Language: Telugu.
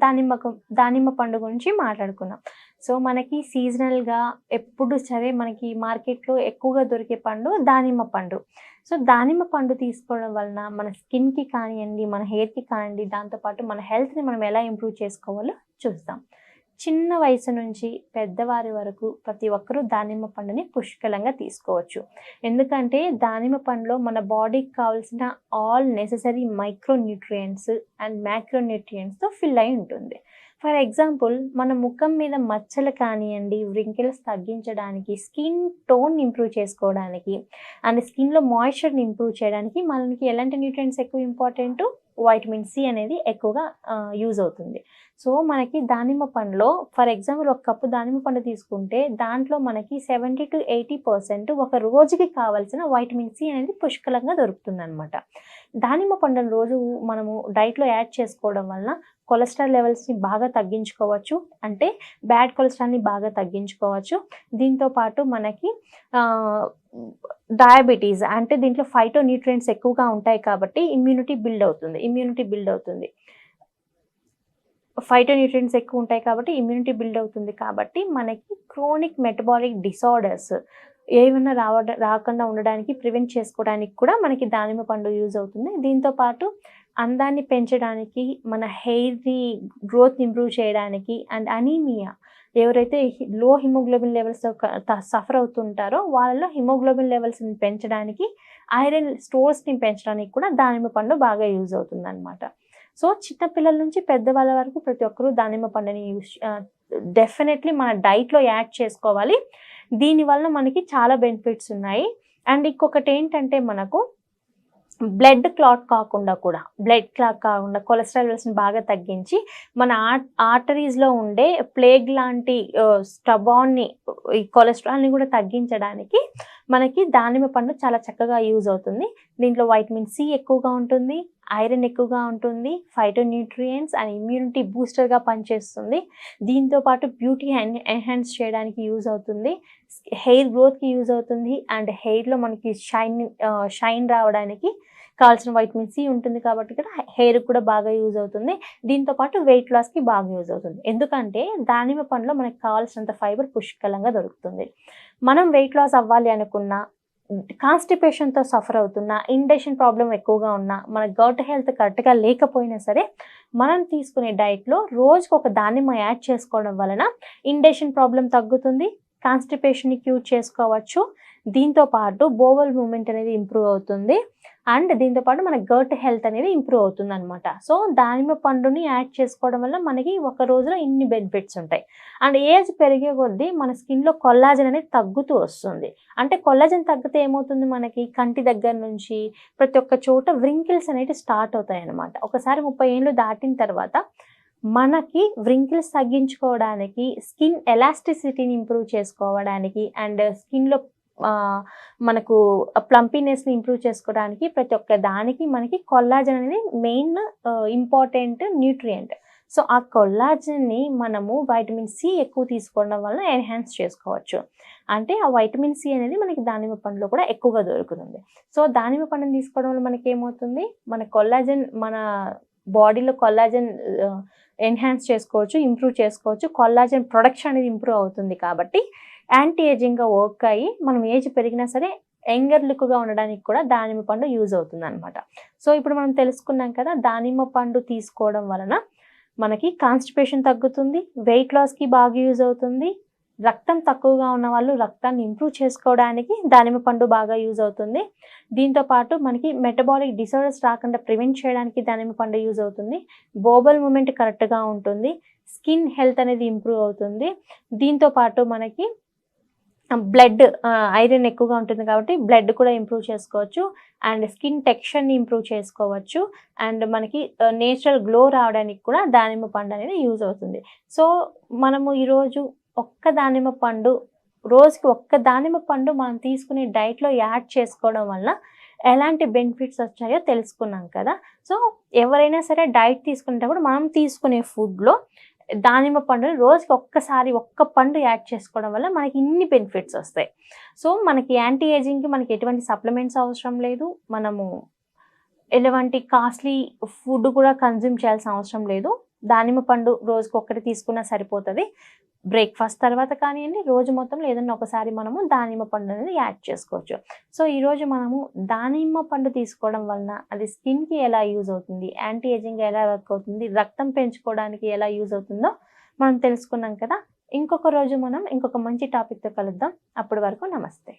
దానిమ్మ పండు గురించి మాట్లాడుకున్నాం. సో మనకి సీజనల్గా ఎప్పుడు సరే మనకి మార్కెట్లో ఎక్కువగా దొరికే పండు దానిమ్మ పండు. సో దానిమ్మ పండు తీసుకోవడం వలన మన స్కిన్కి కానివ్వండి, మన హెయిర్కి కానివ్వండి, దాంతోపాటు మన హెల్త్ని మనం ఎలా ఇంప్రూవ్ చేసుకోవాలో చూస్తాం. చిన్న వయసు నుంచి పెద్దవారి వరకు ప్రతి ఒక్కరూ దానిమ్మ పండుని పుష్కలంగా తీసుకోవచ్చు. ఎందుకంటే దానిమ్మ పండులో మన బాడీకి కావాల్సిన all necessary micro nutrients and macro న్యూట్రియంట్స్తో ఫిల్ అయి ఉంటుంది. ఫర్ ఎగ్జాంపుల్ మన ముఖం మీద మచ్చలు కానివ్వండి, వ్రింకిల్స్ తగ్గించడానికి, స్కిన్ టోన్ ఇంప్రూవ్ చేసుకోవడానికి అండ్ స్కిన్లో మాయిశ్చర్ని ఇంప్రూవ్ చేయడానికి మనకి ఎలాంటి న్యూట్రియంట్స్ ఎక్కువ ఇంపార్టెంట్? వైటమిన్ సి అనేది ఎక్కువగా యూజ్ అవుతుంది. సో మనకి దానిమ్మ పండులో ఫర్ ఎగ్జాంపుల్ ఒక కప్పు దానిమ్మ పండు తీసుకుంటే దాంట్లో మనకి 70 to 80% ఒక రోజుకి కావాల్సిన వైటమిన్ సి అనేది పుష్కలంగా దొరుకుతుంది అనమాట. దానిమ్మ పండును రోజు మనము డైట్లో యాడ్ చేసుకోవడం వలన కొలెస్ట్రాల్ లెవెల్స్ని బాగా తగ్గించుకోవచ్చు, అంటే బ్యాడ్ కొలెస్ట్రాల్ని బాగా తగ్గించుకోవచ్చు. దీంతోపాటు మనకి డయాబెటీస్ అంటే దీంట్లో ఫైటో న్యూట్రియంట్స్ ఎక్కువగా ఉంటాయి కాబట్టి ఇమ్యూనిటీ బిల్డ్ అవుతుంది. ఫైటో న్యూట్రియంట్స్ ఎక్కువ ఉంటాయి కాబట్టి ఇమ్యూనిటీ బిల్డ్ అవుతుంది కాబట్టి మనకి క్రోనిక్ మెటబాలిక్ డిసార్డర్స్ ఏమైనా రాకుండా ఉండడానికి, ప్రివెంట్ చేసుకోవడానికి కూడా మనకి దానిమ్మ పండు యూజ్ అవుతుంది. దీంతోపాటు అందాన్ని పెంచడానికి, మన హెయిర్ని గ్రోత్ ఇంప్రూవ్ చేయడానికి అండ్ అనీమియా ఎవరైతే లో హిమోగ్లోబిన్ లెవెల్స్తో సఫర్ అవుతుంటారో వాళ్ళలో హిమోగ్లోబిన్ లెవెల్స్ని పెంచడానికి, ఐరన్ స్టోర్స్ని పెంచడానికి కూడా దానిమ్మ పండు బాగా యూజ్ అవుతుంది అనమాట. సో చిన్నపిల్లల నుంచి పెద్దవాళ్ళ వరకు ప్రతి ఒక్కరూ దానిమ్మ పండుని డెఫినెట్లీ మన డైట్లో యాడ్ చేసుకోవాలి. దీనివల్ల మనకి చాలా బెనిఫిట్స్ ఉన్నాయి. అండ్ ఇంకొకటి ఏంటంటే మనకు బ్లడ్ క్లాట్ కాకుండా కొలెస్ట్రాల్ లెవెల్స్ని బాగా తగ్గించి మన ఆర్టరీస్లో ఉండే ప్లేగ్ లాంటి స్టబాన్ని, ఈ కొలెస్ట్రాల్ని కూడా తగ్గించడానికి మనకి దానిమ్మ పండు చాలా చక్కగా యూజ్ అవుతుంది. దీంట్లో వైటమిన్ సి ఎక్కువగా ఉంటుంది, ఐరన్ ఎక్కువగా ఉంటుంది, ఫైటో న్యూట్రియంట్స్ అండ్ ఇమ్యూనిటీ బూస్టర్గా పనిచేస్తుంది. దీంతోపాటు బ్యూటీ ఎన్హాన్స్ చేయడానికి యూజ్ అవుతుంది, హెయిర్ గ్రోత్కి యూజ్ అవుతుంది అండ్ హెయిర్లో మనకి షైన్ రావడానికి కావాల్సిన వైటమిన్ సి ఉంటుంది కాబట్టి ఇక్కడ హెయిర్ కూడా బాగా యూజ్ అవుతుంది. దీంతోపాటు వెయిట్ లాస్కి బాగా యూజ్ అవుతుంది. ఎందుకంటే దానిమ్మ పండులో మనకి కావాల్సినంత ఫైబర్ పుష్కలంగా దొరుకుతుంది. మనం వెయిట్ లాస్ అవ్వాలి అనుకున్నా, కాన్స్టిపేషన్తో సఫర్ అవుతున్నా, ఇండైజెషన్ ప్రాబ్లం ఎక్కువగా ఉన్నా, మన గట్ హెల్త్ కరెక్ట్గా లేకపోయినా సరే మనం తీసుకునే డైట్లో రోజుకు ఒక దానిమ్మ యాడ్ చేసుకోవడం వలన ఇండైజెషన్ ప్రాబ్లం తగ్గుతుంది, కాన్స్టిపేషన్ని క్యూర్ చేసుకోవచ్చు. దీంతోపాటు బోవల్ మూమెంట్ అనేది ఇంప్రూవ్ అవుతుంది అండ్ దీంతోపాటు మన గట్ హెల్త్ అనేది ఇంప్రూవ్ అవుతుంది అనమాట. సో దానిమ్మ పండుని యాడ్ చేసుకోవడం వల్ల మనకి ఒక రోజులో ఇన్ని బెనిఫిట్స్ ఉంటాయి. అండ్ ఏజ్ పెరిగే కొద్దీ మన స్కిన్లో కొల్లాజన్ అనేది తగ్గుతూ వస్తుంది. అంటే కొల్లాజన్ తగ్గితే ఏమవుతుంది, మనకి కంటి దగ్గర నుంచి ప్రతి ఒక్క చోట వ్రింకిల్స్ అనేవి స్టార్ట్ అవుతాయి అనమాట. ఒకసారి 30 ఏళ్ళు దాటిన తర్వాత మనకి వ్రింకిల్స్ తగ్గించుకోవడానికి, స్కిన్ ఎలాస్టిసిటీని ఇంప్రూవ్ చేసుకోవడానికి అండ్ స్కిన్లో మనకు ప్లంపీనెస్ని ఇంప్రూవ్ చేసుకోవడానికి ప్రతి ఒక్క దానికి మనకి కొల్లాజన్ అనేది మెయిన్ ఇంపార్టెంట్ న్యూట్రియంట్. సో ఆ కొల్లాజన్ని మనము వైటమిన్ సి ఎక్కువ తీసుకోవడం వల్ల ఎన్హాన్స్ చేసుకోవచ్చు. అంటే ఆ వైటమిన్ సి అనేది మనకి దానిమ్మ పండులో కూడా ఎక్కువగా దొరుకుతుంది. సో దానిమ్మ పండుని తీసుకోవడం వల్ల మనకి ఏమవుతుంది, మన కొల్లాజన్, మన బాడీలో కొల్లాజన్ ఎన్హాన్స్ చేసుకోవచ్చు, ఇంప్రూవ్ చేసుకోవచ్చు. కొల్లాజన్ ప్రొడక్షన్ అనేది ఇంప్రూవ్ అవుతుంది కాబట్టి యాంటీ ఏజింగ్గా వర్క్ అయ్యి మనం ఏజ్ పెరిగినా సరే యంగర్ లుక్గా ఉండడానికి కూడా దానిమ్మ పండు యూజ్ అవుతుంది అనమాట. సో ఇప్పుడు మనం తెలుసుకున్నాం కదా, దానిమ్మ పండు తీసుకోవడం వలన మనకి కాన్స్టిపేషన్ తగ్గుతుంది, వెయిట్ లాస్కి బాగా యూజ్ అవుతుంది, రక్తం తక్కువగా ఉన్న వాళ్ళు రక్తాన్ని ఇంప్రూవ్ చేసుకోవడానికి దానిమ్మ పండు బాగా యూజ్ అవుతుంది. దీంతోపాటు మనకి మెటబాలిక్ డిసార్డర్స్ రాకుండా ప్రివెంట్ చేయడానికి దానిమ్మ పండు యూజ్ అవుతుంది, బోవల్ మూమెంట్ కరెక్ట్గా ఉంటుంది, స్కిన్ హెల్త్ అనేది ఇంప్రూవ్ అవుతుంది. దీంతోపాటు మనకి బ్లడ్ ఐరన్ ఎక్కువగా ఉంటుంది కాబట్టి బ్లడ్ కూడా ఇంప్రూవ్ చేసుకోవచ్చు అండ్ స్కిన్ టెక్స్చర్ని ఇంప్రూవ్ చేసుకోవచ్చు అండ్ మనకి నేచురల్ గ్లో రావడానికి కూడా దానిమ్మ పండు అనేది యూజ్ అవుతుంది. సో మనము ఈరోజు రోజుకి ఒక్క దానిమ్మ పండు మనం తీసుకునే డైట్లో యాడ్ చేసుకోవడం వల్ల ఎలాంటి బెనిఫిట్స్ వచ్చాయో తెలుసుకున్నాం కదా. సో ఎవరైనా సరే డైట్ తీసుకునేటప్పుడు మనం తీసుకునే ఫుడ్లో దానిమ్మ పండుని రోజుకి ఒక్క పండు యాడ్ చేసుకోవడం వల్ల మనకి ఇన్ని బెనిఫిట్స్ వస్తాయి. సో మనకి యాంటీ ఏజింగ్కి మనకి ఎటువంటి సప్లిమెంట్స్ అవసరం లేదు, మనము ఎలాంటి కాస్ట్లీ ఫుడ్ కూడా కన్జ్యూమ్ చేయాల్సిన అవసరం లేదు. దానిమ్మ పండు రోజుకొకటి తీసుకున్నా సరిపోతుంది. బ్రేక్‌ఫాస్ట్ తర్వాత కానియండి, రోజు మొత్తంలో ఏదన్నా ఒకసారి మనము దానిమ్మ పండు అనేది యాడ్ చేసుకోవచ్చు. సో, ఈరోజు మనము దానిమ్మ పండు తీసుకోవడం వలన అది స్కిన్‌కి ఎలా యూజ్ అవుతుంది, యాంటీ ఏజింగ్‌గా ఎలా వర్క్ అవుతుంది, రక్తం పెంచుకోవడానికి ఎలా యూజ్ అవుతుందో మనం తెలుసుకున్నాం కదా! ఇంకొక రోజు మనం ఇంకొక మంచి టాపిక్‌తో కలుద్దాం. అప్పటి వరకు నమస్తే.